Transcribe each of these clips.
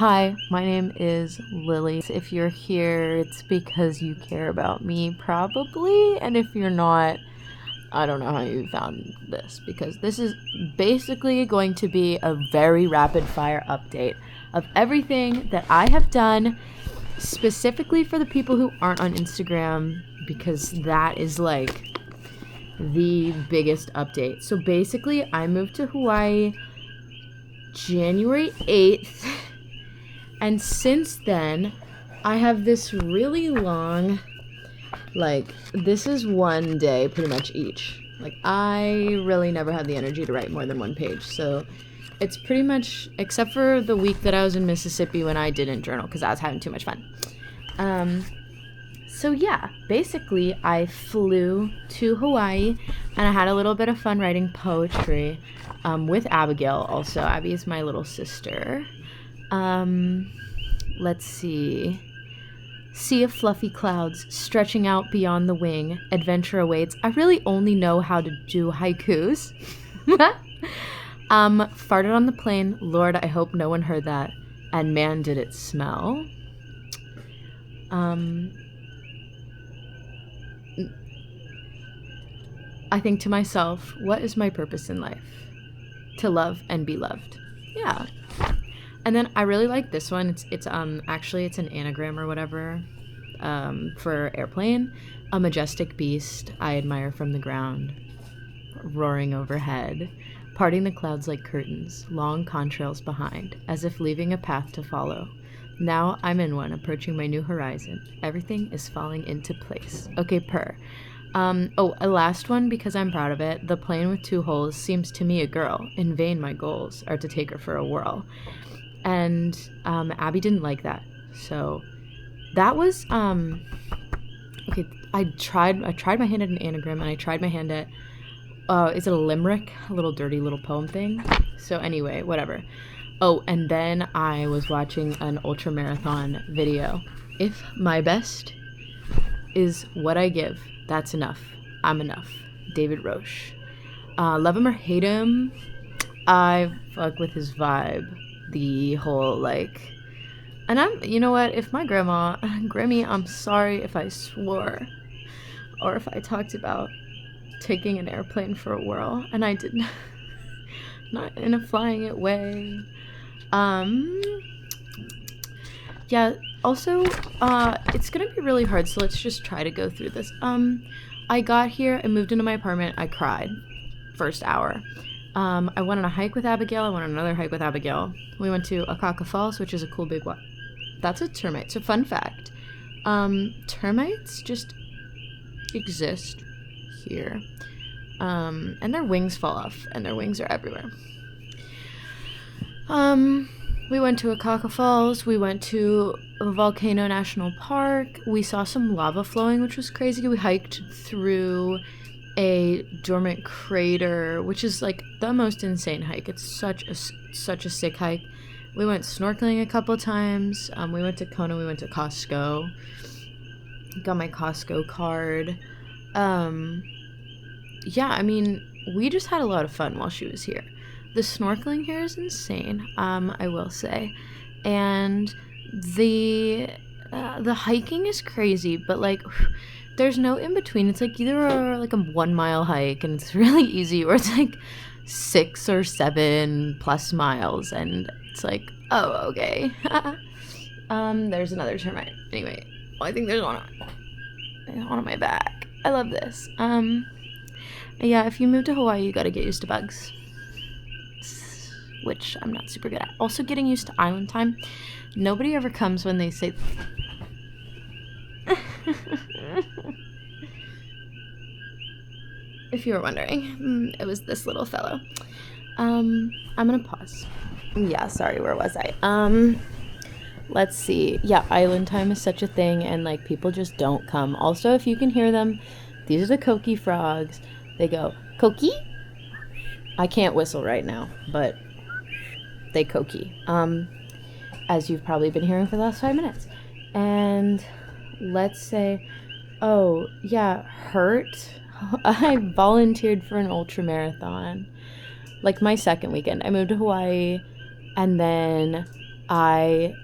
Hi, my name is Lily. If you're here, it's because you care about me, probably. And if you're not, I don't know how you found this, because this is basically going to be a very rapid fire update of everything that I have done, specifically for the people who aren't on Instagram, because that is like the biggest update. So basically, I moved to Hawaii January 8th. And since then, I have this really long, this is one day pretty much each. I really never had the energy to write more than one page. So it's pretty much, except for the week that I was in Mississippi when I didn't journal because I was having too much fun. So yeah, basically I flew to Hawaii and I had a little bit of fun writing poetry with Abigail also. Abby is my little sister. Let's see. Sea of fluffy clouds stretching out beyond the wing. Adventure awaits. I really only know how to do haikus. Farted on the plane. Lord, I hope no one heard that. And man, did it smell. I think to myself, what is my purpose in life? To love and be loved. Yeah. And then I really like this one. It's actually it's an anagram or whatever for airplane. A majestic beast I admire from the ground, roaring overhead, parting the clouds like curtains, long contrails behind, as if leaving a path to follow. Now I'm in one, approaching my new horizon. Everything is falling into place. Okay, purr. A last one because I'm proud of it. The plane with two holes seems to me a girl. In vain my goals are to take her for a whirl. And Abby didn't like that. So that was okay. I tried my hand at an anagram and I tried my hand at is it a limerick? A little dirty little poem thing. So anyway, whatever. Oh, and then I was watching an ultra marathon video. If my best is what I give, that's enough. I'm enough. David Roche. Love him or hate him, I fuck with his vibe. The whole and you know what, if my grandma, Grammy, I'm sorry if I swore or if I talked about taking an airplane for a whirl and I did not in a flying it way. Yeah, also, it's gonna be really hard, so let's just try to go through this. I got here, I moved into my apartment, I cried first hour. I went on a hike with Abigail. I went on another hike with Abigail. We went to Akaka Falls, which is a cool big one. That's a termite. So fun fact. Termites just exist here. And their wings fall off, and their wings are everywhere. We went to Akaka Falls. We went to Volcano National Park. We saw some lava flowing, which was crazy. We hiked through a dormant crater, which is like the most insane hike. It's such a sick hike. We went snorkeling a couple times. We went to Kona. We went to Costco. Got my Costco card. Yeah, I mean, we just had a lot of fun while she was here. The snorkeling here is insane, I will say, and the hiking is crazy, but there's no in between. It's either like a 1 mile hike and it's really easy, or it's 6 or 7 plus miles and it's oh, okay. There's another termite. Anyway, I think there's one on my back. I love this. Yeah, if you move to Hawaii, you gotta get used to bugs, which I'm not super good at. Also, getting used to island time. Nobody ever comes when they say if you were wondering, it was this little fellow. I'm gonna pause. Yeah, sorry, where was I? Let's see. Yeah, island time is such a thing, and people just don't come. Also, if you can hear them, these are the Koki frogs. They go, Koki? I can't whistle right now, but they Koki. As you've probably been hearing for the last 5 minutes. And let's say, oh, yeah, hurt. I volunteered for an ultra marathon. My second weekend. I moved to Hawaii and then I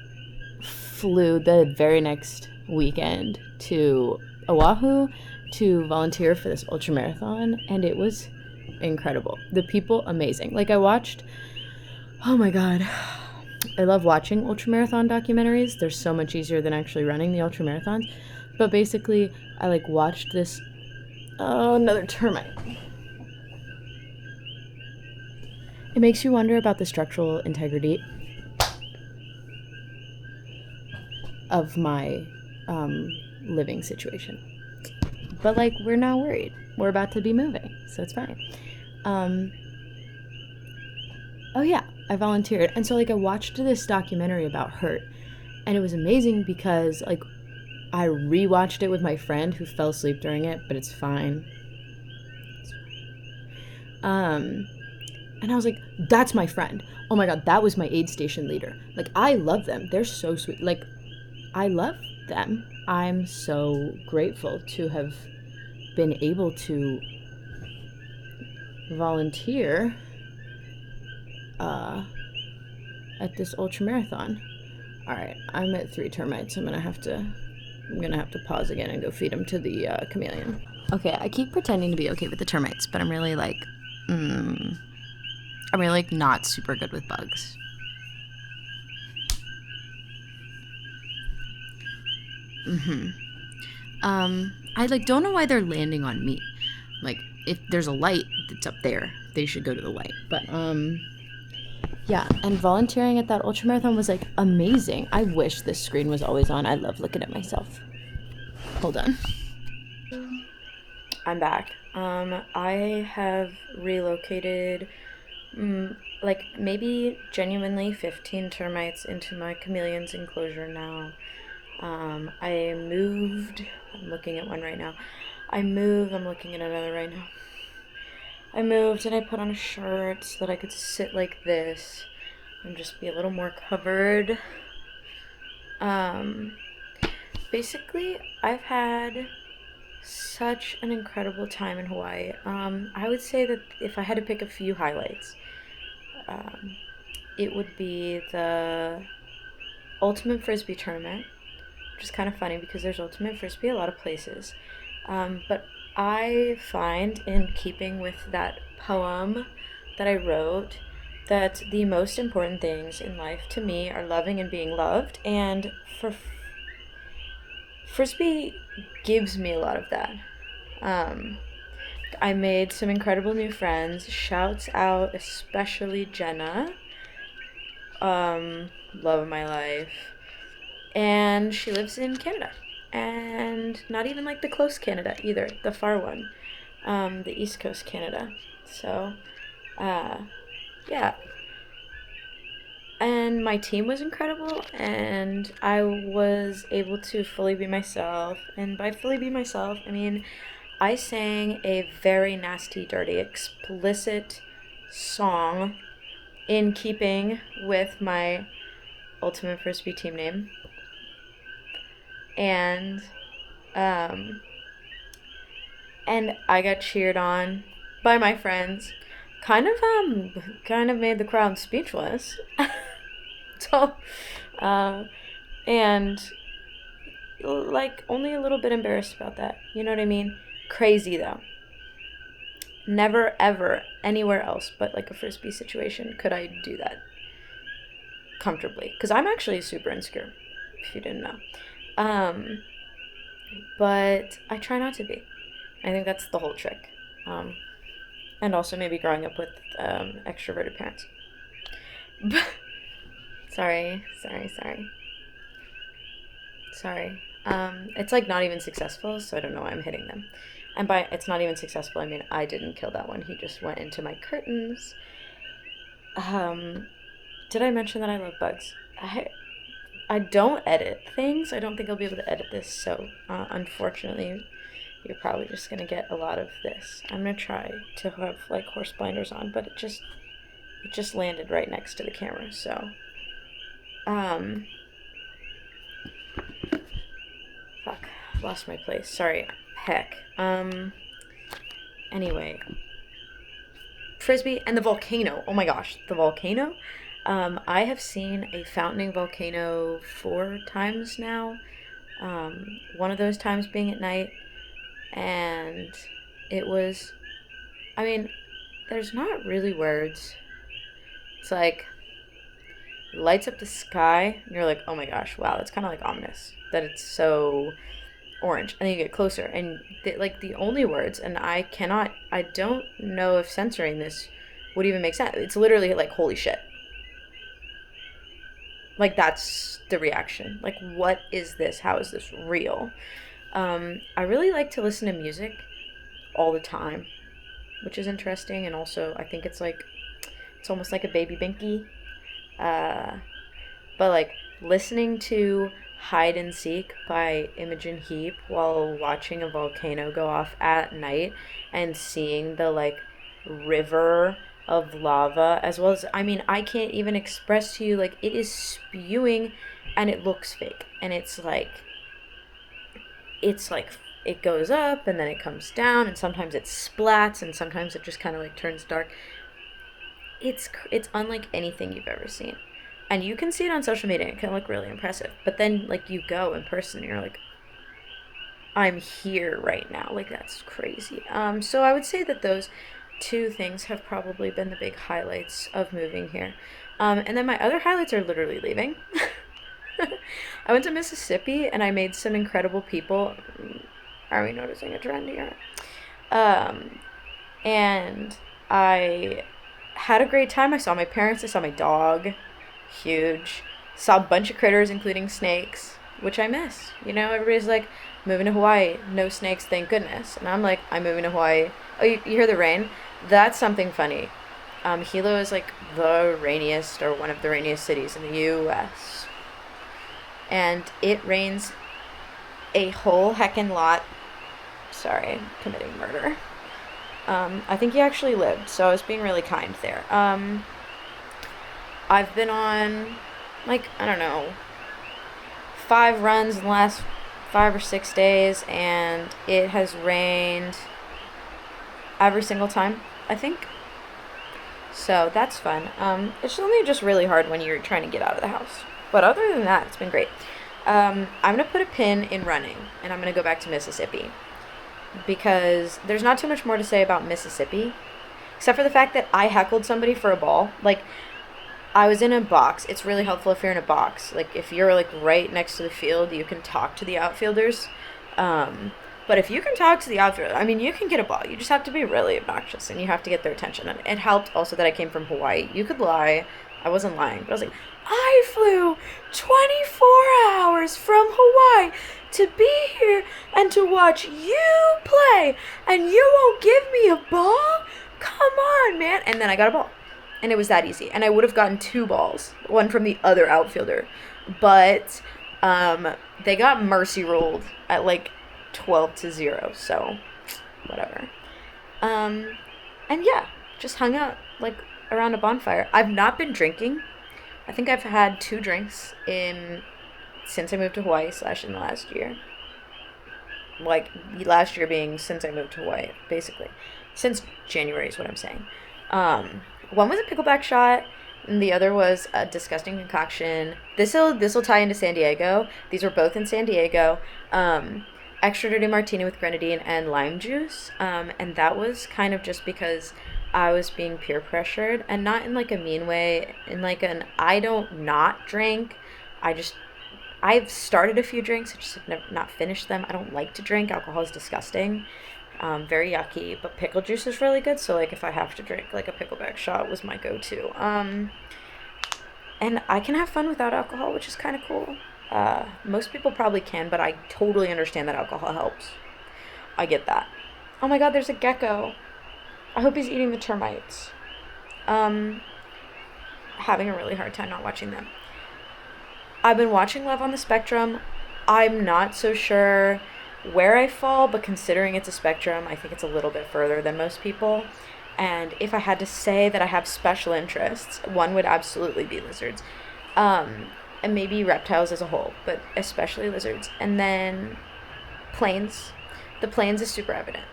flew the very next weekend to Oahu to volunteer for this ultra marathon, and it was incredible. The people, amazing. Like, I watched, oh my god, I love watching ultra marathon documentaries. They're so much easier than actually running the ultra marathons. But basically, I like watched this. Oh, another termite. It makes you wonder about the structural integrity of my living situation. But like, we're not worried. We're about to be moving, so it's fine. Oh yeah, I volunteered. And so like I watched this documentary about hurt, and it was amazing because like I rewatched it with my friend who fell asleep during it, but it's fine. And I was like, that's my friend. Oh my god, that was my aid station leader. Like, I love them. They're so sweet. Like, I love them. I'm so grateful to have been able to volunteer at this ultra marathon. All right, I'm at 3 termites. I'm gonna have to pause again and go feed them to the chameleon. Okay, I keep pretending to be okay with the termites, but I'm really like not super good with bugs. I like don't know why they're landing on me. Like, if there's a light that's up there, they should go to the light. But yeah, and volunteering at that ultramarathon was like amazing. I wish this screen was always on. I love looking at myself. Hold on. I'm back. I have relocated like maybe genuinely 15 termites into my chameleon's enclosure now. I moved. I'm looking at one right now. I'm looking at another right now. I moved and I put on a shirt so that I could sit like this and just be a little more covered. Basically, I've had such an incredible time in Hawaii. I would say that if I had to pick a few highlights, it would be the Ultimate Frisbee tournament, which is kind of funny because there's Ultimate Frisbee a lot of places. But I find, in keeping with that poem that I wrote, that the most important things in life to me are loving and being loved, and Frisbee gives me a lot of that. I made some incredible new friends. Shouts out especially Jenna. Love of my life. And she lives in Canada. And not even like the close Canada either, the far one. The East Coast Canada. So, yeah. And my team was incredible, and I was able to fully be myself. And by fully be myself, I mean I sang a very nasty, dirty, explicit song in keeping with my Ultimate Frisbee team name. And I got cheered on by my friends. Kind of made the crowd speechless. So, and like only a little bit embarrassed about that. You know what I mean? Crazy though. Never ever anywhere else but like a Frisbee situation could I do that comfortably, because I'm actually super insecure, if you didn't know. But I try not to be. I think that's the whole trick. And also maybe growing up with extroverted parents. Sorry. It's like not even successful, so I don't know why I'm hitting them. And by it's not even successful, I mean I didn't kill that one. He just went into my curtains. Did I mention that I love bugs? I don't edit things. I don't think I'll be able to edit this, so unfortunately, you're probably just gonna get a lot of this. I'm gonna try to have like horse blinders on, but it just landed right next to the camera, so fuck, lost my place. Sorry. Heck. Anyway, Frisbee and the volcano. Oh my gosh, the volcano. I have seen a fountaining volcano 4 times now. One of those times being at night, and it was, I mean, there's not really words. It's like, it lights up the sky, and you're like, oh my gosh, wow, that's kind of like ominous that it's so orange. And then you get closer, and like the only words, and I don't know if censoring this would even make sense. It's literally like, holy shit. Like, that's the reaction. Like, what is this? How is this real? I really like to listen to music all the time, which is interesting. And also, I think it's almost like a baby binky. Uh, but like listening to Hide and Seek by Imogen Heap while watching a volcano go off at night and seeing the like river of lava, as well as, I mean, I can't even express to you, like, it is spewing and it looks fake, and it's like it goes up and then it comes down, and sometimes it splats and sometimes it just kind of like turns dark. It's unlike anything you've ever seen, and you can see it on social media. It can look really impressive, but then like you go in person and you're like, I'm here right now. Like, that's crazy. So I would say that those two things have probably been the big highlights of moving here. And then my other highlights are literally leaving. I went to Mississippi and I made some incredible people. Are we noticing a trend here? And I had a great time. I saw my parents. I saw my dog. Huge. Saw a bunch of critters, including snakes, which I miss. You know, everybody's like, moving to Hawaii, no snakes, thank goodness. And I'm like, I'm moving to Hawaii. Oh, you hear the rain? That's something funny. Hilo is like the rainiest, or one of the rainiest cities in the U.S. And it rains a whole heckin' lot. Sorry, committing murder. I think he actually lived, so I was being really kind there. I've been on, like, I don't know, 5 runs in the last 5 or 6 days, and it has rained every single time, I think. So that's fun. It's only just really hard when you're trying to get out of the house. But other than that, it's been great. I'm going to put a pin in running, and I'm going to go back to Mississippi, because there's not too much more to say about Mississippi, except for the fact that I heckled somebody for a ball. Like, I was in a box. It's really helpful if you're in a box. Like, if you're, like, right next to the field, you can talk to the outfielders. But if you can talk to the outfielder, I mean, you can get a ball. You just have to be really obnoxious, and you have to get their attention. And it helped also that I came from Hawaii. You could lie. I wasn't lying. But I was like, I flew 24 hours from Hawaii to be here and to watch you play, and you won't give me a ball? Come on, man. And then I got a ball. And it was that easy. And I would have gotten 2 balls, one from the other outfielder. But they got mercy ruled at like 12-0. So whatever. And yeah, just hung out like around a bonfire. I've not been drinking. I think I've had 2 drinks since I moved to Hawaii / in the last year. Like, last year being since I moved to Hawaii, basically. Since January is what I'm saying. One was a pickleback shot, and the other was a disgusting concoction. This'll tie into San Diego. These were both in San Diego. Extra dirty martini with grenadine and lime juice. And that was kind of just because I was being peer pressured, and not in like a mean way, in like I don't not drink. I've started a few drinks, I just have never not finished them. I don't like to drink. Alcohol is disgusting. Very yucky, but pickle juice is really good. So like if I have to drink, like a pickleback shot was my go-to. And I can have fun without alcohol, which is kind of cool. Most people probably can, but I totally understand that alcohol helps. I get that. Oh my god, there's a gecko. I hope he's eating the termites. Having a really hard time not watching them. I've been watching Love on the Spectrum. I'm not so sure where I fall, but considering it's a spectrum, I think it's a little bit further than most people. And if I had to say that I have special interests, one would absolutely be lizards. And maybe reptiles as a whole, but especially lizards. And then planes. The planes is super evident.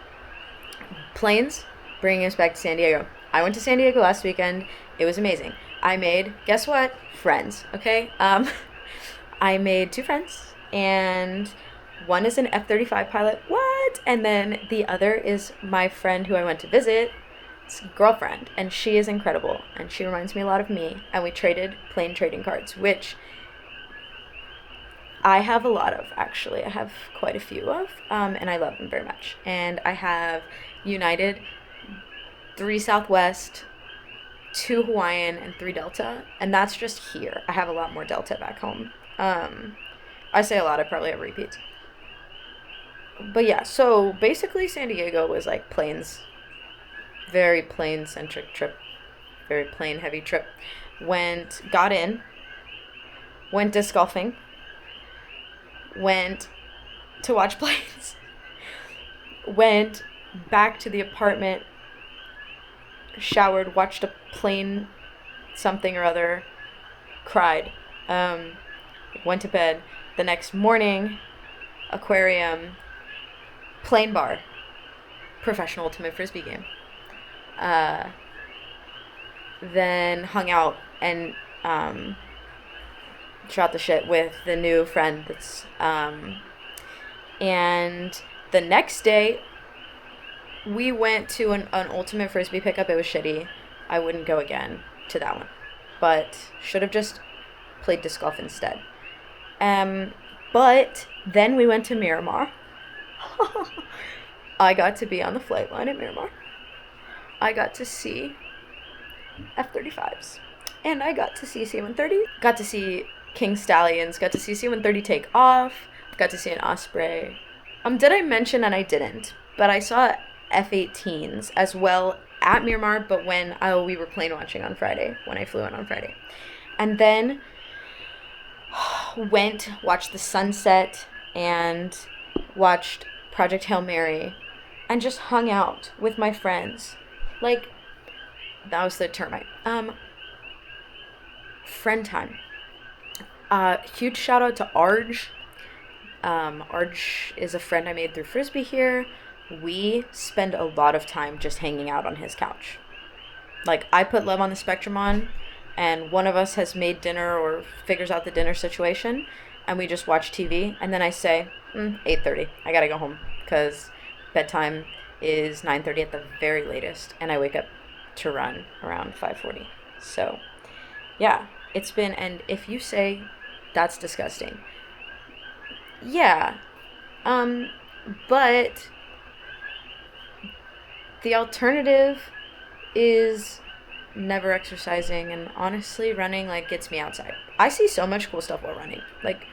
Planes, bringing us back to San Diego. I went to San Diego last weekend. It was amazing. I made, guess what? Friends, okay? I made 2 friends, and one is an F-35 pilot. What? And then the other is my friend who I went to visit, girlfriend, and she is incredible, and she reminds me a lot of me, and we traded plane trading cards, which I have a lot of, actually. I have quite a few of, and I love them very much. And I have United, 3 Southwest, 2 Hawaiian, and 3 Delta, and that's just here. I have a lot more Delta back home. I say a lot, I probably have repeats. But yeah, so basically San Diego was like planes, very plane centric trip, very plane heavy trip. Got in, went disc golfing, went to watch planes, went back to the apartment, showered, watched a plane something or other, cried, went to bed. The next morning, aquarium, plane bar, professional ultimate frisbee game. Then hung out and shot the shit with the new friend that's and the next day we went to an ultimate frisbee pickup. It was shitty. I wouldn't go again to that one, but should have just played disc golf instead. But then we went to Miramar. I got to be on the flight line at Miramar. I got to see F-35s. And I got to see C-130. Got to see King Stallions. Got to see C-130 take off. Got to see an Osprey. Did I mention, and I didn't, but I saw F-18s as well at Miramar, but when we were plane watching on Friday, when I flew in on Friday. And then watched the sunset and watched Project Hail Mary and just hung out with my friends. Like, that was the term. Friend time. Huge shout out to Arj. Arj is a friend I made through Frisbee here. We spend a lot of time just hanging out on his couch. Like, I put Love on the Spectrum on, and one of us has made dinner or figures out the dinner situation, and we just watch TV, and then I say, 8:30, I gotta go home, because bedtime is 9:30 at the very latest, and I wake up to run around 5:40. So, yeah, it's been, and if you say that's disgusting, yeah, but the alternative is never exercising, and honestly, running, like, gets me outside. I see so much cool stuff while running. Like,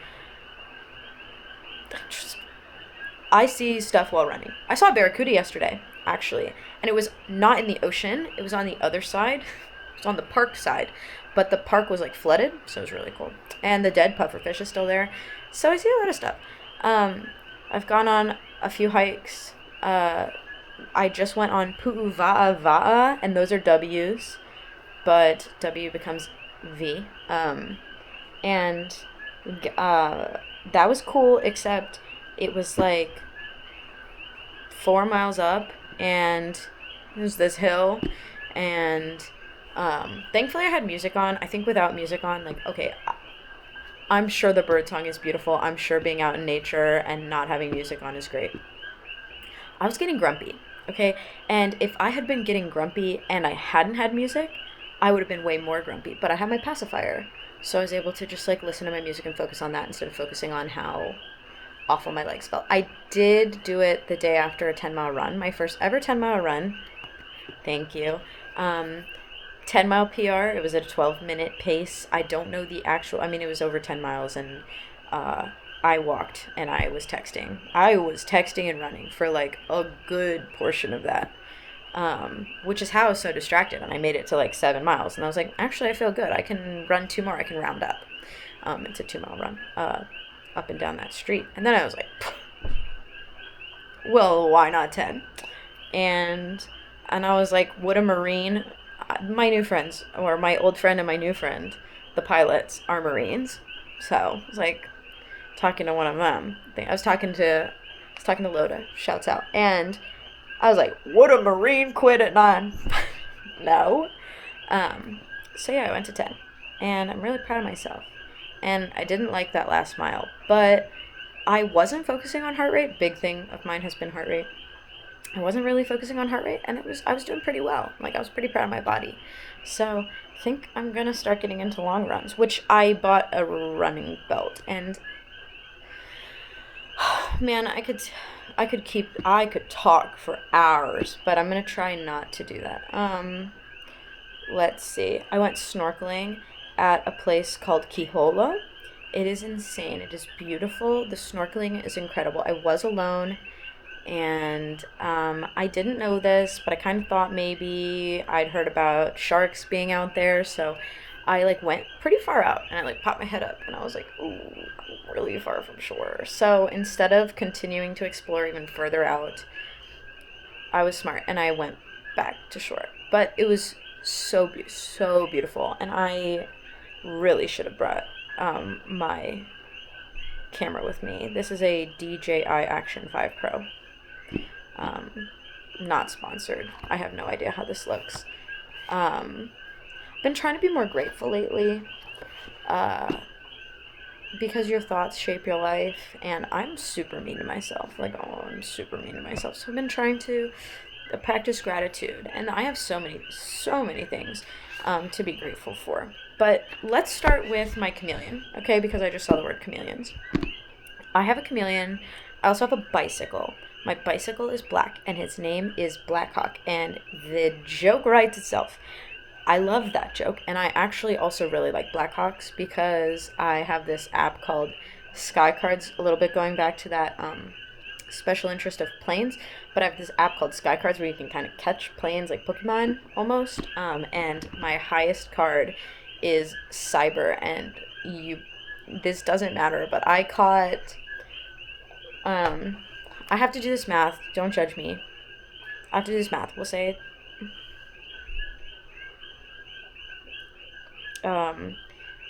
I see stuff while running. I saw a barracuda yesterday, actually, and it was not in the ocean. It was on the other side. It was on the park side, but the park was, like, flooded, so it was really cool. And the dead pufferfish is still there. So I see a lot of stuff. I've gone on a few hikes. I just went on Pu'uva'a, and those are W's, but W becomes V. And that was cool, except it was like 4 miles up, and there's this hill, and thankfully I had music on. I think without music on, like, okay, I'm sure the bird song is beautiful. I'm sure being out in nature and not having music on is great. I was getting grumpy, okay? And if I had been getting grumpy and I hadn't had music, I would have been way more grumpy. But I had my pacifier, so I was able to just, like, listen to my music and focus on that instead of focusing on how awful my legs felt. I did do it the day after a 10-mile run, my first ever 10-mile run. Thank you. 10-mile PR. It was at a 12-minute pace. I don't know the actual, I mean, it was over 10 miles, and I walked, and I was texting. I was texting and running for, like, a good portion of that, which is how I was so distracted, and I made it to, like, 7 miles, and I was like, actually, I feel good. I can run 2 more. I can round up. It's a 2-mile run up and down that street. And then I was like, well, why not 10? And I was like, would a Marine, my new friends, or my old friend and my new friend, the pilots, are Marines. So I was like, talking to one of them. I was talking to Loda, shouts out. And I was like, would a Marine quit at 9? No. So yeah, I went to 10. And I'm really proud of myself. And I didn't like that last mile, but I wasn't focusing on heart rate. Big thing of mine has been heart rate. I wasn't really focusing on heart rate, and I was doing pretty well. Like, I was pretty proud of my body. So I think I'm gonna start getting into long runs, which I bought a running belt, and man, I could talk for hours, but I'm gonna try not to do that. Let's see. I went snorkeling at a place called Kiholo. It is insane. It is beautiful. The snorkeling is incredible. I was alone, and I didn't know this, but I kind of thought maybe I'd heard about sharks being out there, so I like went pretty far out, and I like popped my head up, and I was like, ooh, I'm really far from shore. So instead of continuing to explore even further out, I was smart, and I went back to shore. But it was so beautiful, and I really should have brought my camera with me. This is a DJI Action 5 Pro. Not sponsored. I have no idea how this looks. Been trying to be more grateful lately, because your thoughts shape your life, and I'm super mean to myself. Like, oh, I'm super mean to myself. So I've been trying to practice gratitude, and I have so many things to be grateful for. But let's start with my chameleon, okay? Because I just saw the word chameleons. I have a chameleon. I also have a bicycle. My bicycle is black, and his name is Blackhawk, and the joke writes itself. I love that joke, and I actually also really like Blackhawks because I have this app called Skycards, a little bit going back to that special interest of planes, but I have this app called Skycards where you can kind of catch planes like Pokemon almost, and my highest card is Cyber, and this doesn't matter, but I caught, I have to do this math, don't judge me, I have to do this math, we'll say,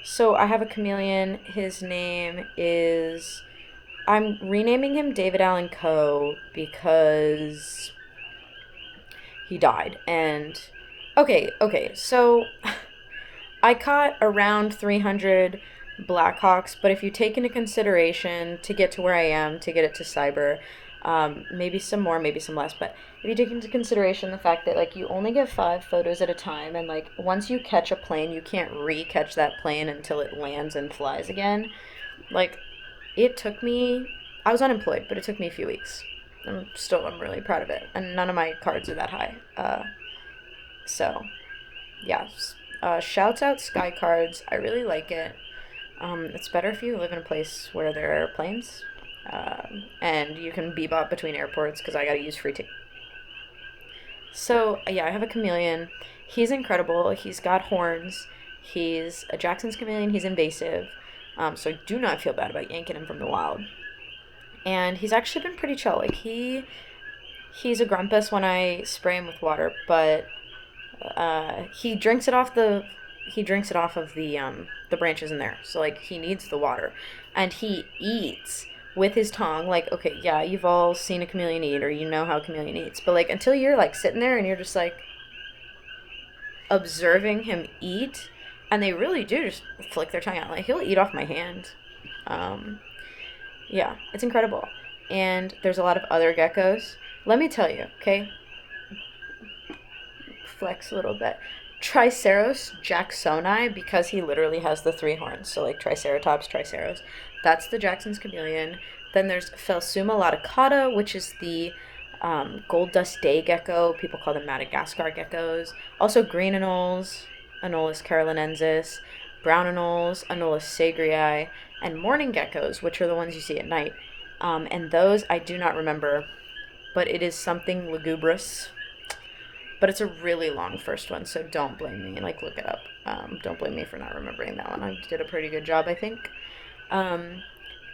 so I have a chameleon, his name is, I'm renaming him David Allen Coe because he died, and, okay, so I caught around 300 Blackhawks, but if you take into consideration to get to where I am, to get it to Cyber, maybe some more, maybe some less, but if you take into consideration the fact that, like, you only get 5 photos at a time, and, like, once you catch a plane, you can't re-catch that plane until it lands and flies again, like, it took me, I was unemployed, but it took me a few weeks. I'm really proud of it, and none of my cards are that high, so, yeah, shouts out Sky Cards. I really like it. It's better if you live in a place where there are planes, and you can bebop between airports because I gotta use free tickets. So yeah, I have a chameleon. He's incredible. He's got horns. He's a Jackson's chameleon. He's invasive, so I do not feel bad about yanking him from the wild. And he's actually been pretty chill. Like he's a grumpus when I spray him with water, but he drinks it off of the branches in there. So like he needs the water, and he eats with his tongue. Like, okay, yeah, you've all seen a chameleon eat, or you know how a chameleon eats, but like until you're like sitting there and you're just like observing him eat, and they really do just flick their tongue out. Like he'll eat off my hand. Yeah, it's incredible. And there's a lot of other geckos. Let me tell you, okay? Flex a little bit. Triceros jacksoni, because he literally has the 3 horns. So like Triceratops, Triceros. That's the Jackson's chameleon. Then there's Phelsuma laticata, which is the gold dust day gecko. People call them Madagascar geckos. Also green anoles, Anolis carolinensis, brown anoles, Anolis sagrii, and morning geckos, which are the ones you see at night. And those I do not remember, but it is something lugubrious. But it's a really long first one, so don't blame me. Like, look it up. Don't blame me for not remembering that one. I did a pretty good job, I think.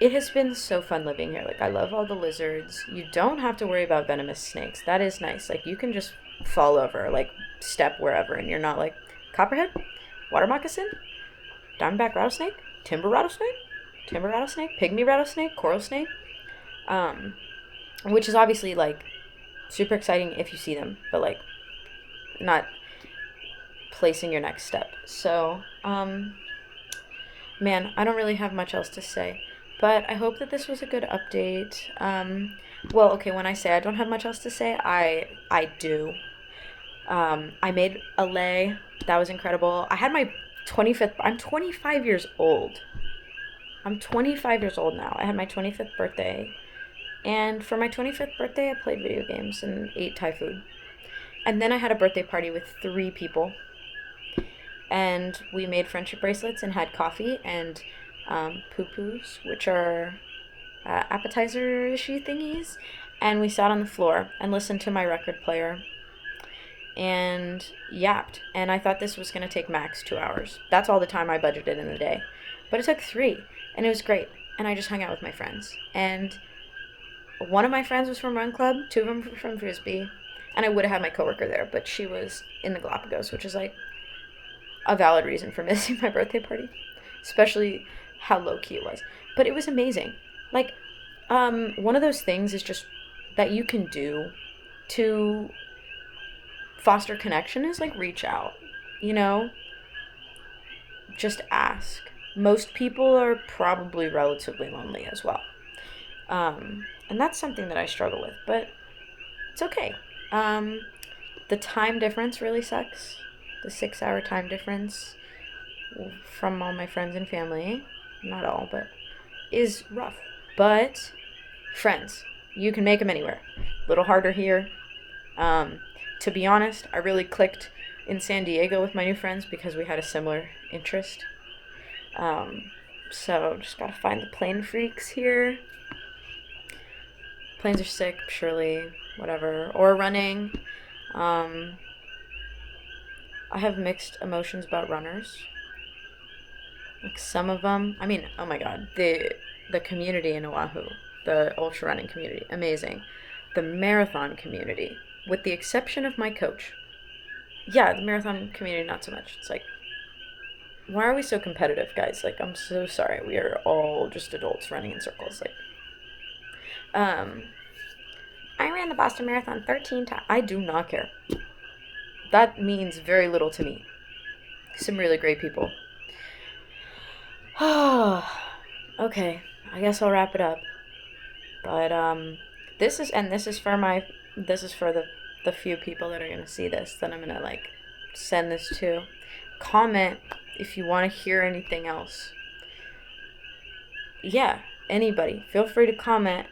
It has been so fun living here. Like, I love all the lizards. You don't have to worry about venomous snakes. That is nice. Like, you can just fall over, like, step wherever, and you're not like, copperhead? Water moccasin? Diamondback rattlesnake? Timber rattlesnake? Pygmy rattlesnake? Coral snake? Which is obviously, like, super exciting if you see them, but, like, not placing your next step. So, man, I don't really have much else to say, but I hope that this was a good update. Well, okay, when I say I don't have much else to say, I do. I made a lei. That was incredible. I had my 25th. I'm 25 years old. I'm 25 years old now. I had my 25th birthday. And for my 25th birthday, I played video games and ate Thai food. And then I had a birthday party with 3 people. And we made friendship bracelets and had coffee and poo-poos, which are appetizer-ishy thingies. And we sat on the floor and listened to my record player and yapped. And I thought this was going to take max 2 hours. That's all the time I budgeted in the day. But it took 3, and it was great. And I just hung out with my friends. And one of my friends was from Run Club, 2 of them were from Frisbee, and I would have had my coworker there, but she was in the Galapagos, which is like a valid reason for missing my birthday party, especially how low-key it was. But it was amazing. Like, one of those things is just that you can do to foster connection is like reach out, you know? Just ask. Most people are probably relatively lonely as well. And that's something that I struggle with, but it's okay. The time difference really sucks. The 6-hour time difference from all my friends and family, not all, but is rough. But friends, you can make them anywhere. A little harder here. To be honest, I really clicked in San Diego with my new friends because we had a similar interest. So just gotta find the plane freaks here. Planes are sick, surely, whatever. Or running. I have mixed emotions about runners. Like some of them, I mean, oh my god, the community in Oahu, the ultra running community, amazing. The marathon community, with the exception of my coach. Yeah, the marathon community, not so much. It's like, why are we so competitive, guys? Like, I'm so sorry. We are all just adults running in circles. Like, I ran the Boston Marathon 13 times. I do not care. That means very little to me. Some really great people. Okay, I guess I'll wrap it up. But this is for the few people that are gonna see this that I'm gonna like send this to. Comment if you want to hear anything else. Yeah, anybody, feel free to comment.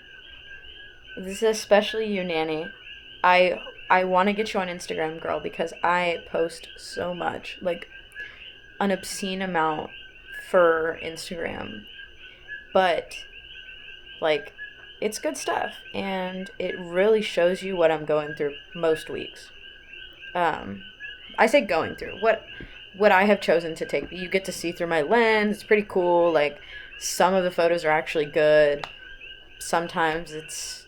This is especially you, Nanny. I want to get you on Instagram, girl, because I post so much, like an obscene amount for Instagram. But like, it's good stuff, and it really shows you what I'm going through most weeks. I say going through what I have chosen to take. You get to see through my lens. It's pretty cool. Like, some of the photos are actually good. Sometimes it's,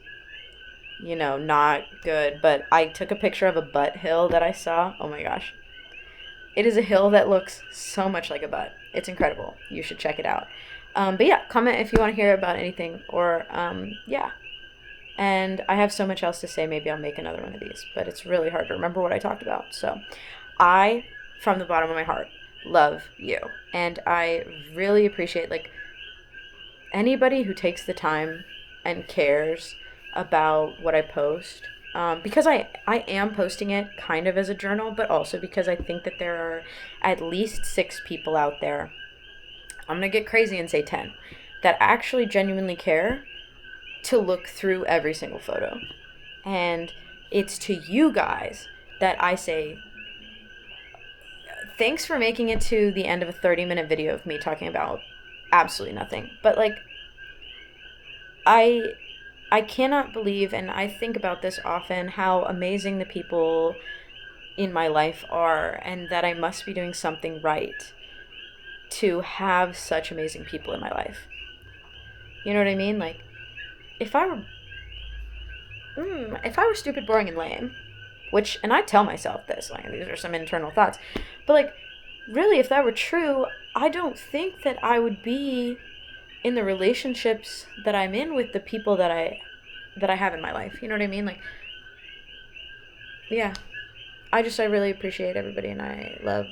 not good. But I took a picture of a butt hill that I saw. Oh my gosh. It is a hill that looks so much like a butt. It's incredible. You should check it out. But yeah, comment if you want to hear about anything. Or, yeah. And I have so much else to say. Maybe I'll make another one of these. But it's really hard to remember what I talked about. So, from the bottom of my heart, love you. And I really appreciate, like, anybody who takes the time and cares about what I post. Because I am posting it kind of as a journal, but also because I think that there are at least 6 people out there, I'm going to get crazy and say 10, that actually genuinely care to look through every single photo. And it's to you guys that I say, thanks for making it to the end of a 30-minute video of me talking about absolutely nothing. But, like, I cannot believe, and I think about this often, how amazing the people in my life are, and that I must be doing something right to have such amazing people in my life. You know what I mean? Like, if I were stupid, boring, and lame, and I tell myself this, like, these are some internal thoughts, but, like, really, if that were true, I don't think that I would be in the relationships that I'm in with the people that I have in my life. You know what I mean? Like, yeah. I really appreciate everybody, and I love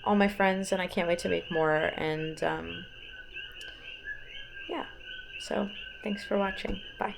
all my friends, and I can't wait to make more. And yeah, so thanks for watching. Bye.